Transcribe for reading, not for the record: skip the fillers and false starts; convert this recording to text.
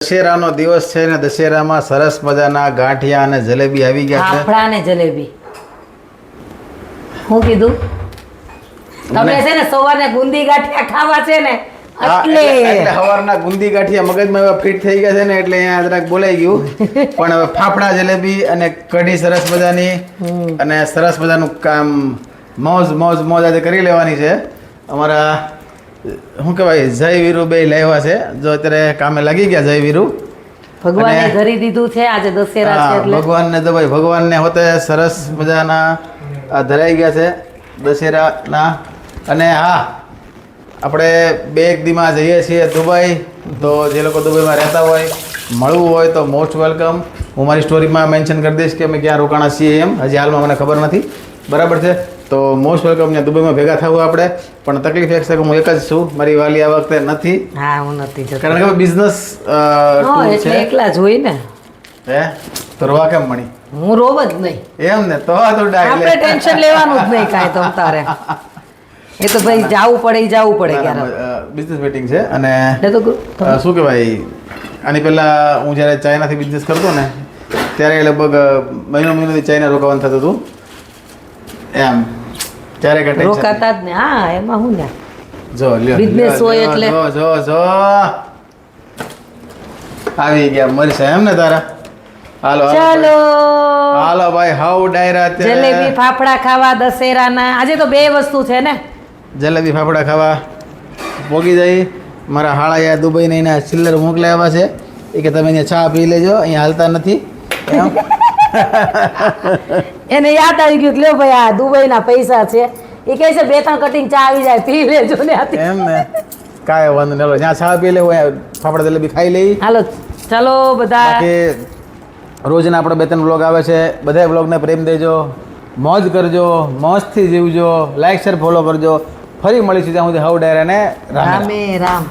દશેરાનો દિવસ છે ને દશેરામાં સરસ મજાના ગાંઠિયા અને જલેબી આવી ગયા છે. ફાફડા ને જલેબી. હું કીધું તમે છે ને સવારે ગુંદી ગાંઠિયા ખાવા છે ને એટલે સવારના ગુંદી ગાંઠિયા મગજમાં એવા ફિટ થઈ ગયા છે ને એટલે અહીંયા જરાક બોલાઈ ગયું. પણ હવે ફાફડા જલેબી અને કઢી સરસ મજાની અને સરસ મજાનું કામ મોજ મોજ મોજ આજે કરી લેવાની છે. અમારા શું કહેવાય જય વીરુ બે લાવ્યા છે. જો અત્યારે કામે લાગી ગયા જય વીરુ. ભગવાને ઘરી દીધું છે આજે દશેરા છે એટલે ભગવાનને તો ભાઈ ભગવાનને હોતે સરસ મજાના આ ધરાઈ ગયા છે દશેરાના. અને હા આપણે બે એક દીમાં જઈએ છીએ દુબઈ. તો જે લોકો દુબઈમાં રહેતા હોય મળવું હોય તો મોસ્ટ વેલકમ. હું મારી સ્ટોરીમાં મેન્શન કરી દઈશ કે અમે ક્યાં રોકાણા છીએ એમ. હજી હાલમાં મને ખબર નથી. બરાબર છે. તો મોસ્ટ વેલકમ. ત્યાં દુબઈમાં ભેગા થવું આપણે. પણ તકલીફ એક છે કે હું એક જ છું. મારી વાલી આ વખતે નથી. હા હું નથી જતો કારણ કે બિઝનેસ એટલે એકલા જ હોય ને. હે તો રોવા કેમ મળી? હું રોવ જ નહીં એમ ને તો આપણે ટેન્શન લેવાનું જ નહીં કાંઈ તો તારે. એ તો ભાઈ જવું પડે ક્યારે બિઝનેસ મીટિંગ છે. અને તો શું કહેવાય આની પહેલાં હું જ્યારે ચાઇનાથી બિઝનેસ કરતો ને ત્યારે લગભગ મહિનોથી ચાઇના રોકાવાનું થતું હતું એમ. ત્યારે કે રોકાતા જ ને. હા એમાં હું ને જો લ્યો બિઝનેસ હોય એટલે જો આવી ગયા મરશે એમ ને તારા. હાલો ચાલો હાલો ભાઈ હાઉ ડાયરા જલેબી ફાફડા ખાવા દશેરાના. આજે તો બે વસ્તુ છે ને. જલેબી ફાફડા ખાવા પોગી જાય. મારા હાળાએ દુબઈને એના ચિલ્લર મોકલાવ્યા છે. એ કે તમે અહીંયા ચા પી લેજો, અહીંયા હાલતા નથી. એને યાદ આવી ગયું કે લ્યો ભાઈ આ દુબઈના પૈસા છે. એ કહે છે 2-3 કટિંગ ચા આવી જાય પી લેજો ને. એમ ને કાંઈ વાંધો નહીં. જ્યાં ચા પી લેવું ફાફડા જલેબી ખાઈ લઈ. હાલો ચાલો બધા. રોજના આપણે 2-3 વ્લોગ આવે છે. બધા વ્લોગને પ્રેમ દેજો, મોજ કરજો, મોજથી જીવજો, લાઈક શેર ફોલો કરજો. ફરી મળીશું ત્યાં સુધી હાઉ ડાયરાને રામે રામ.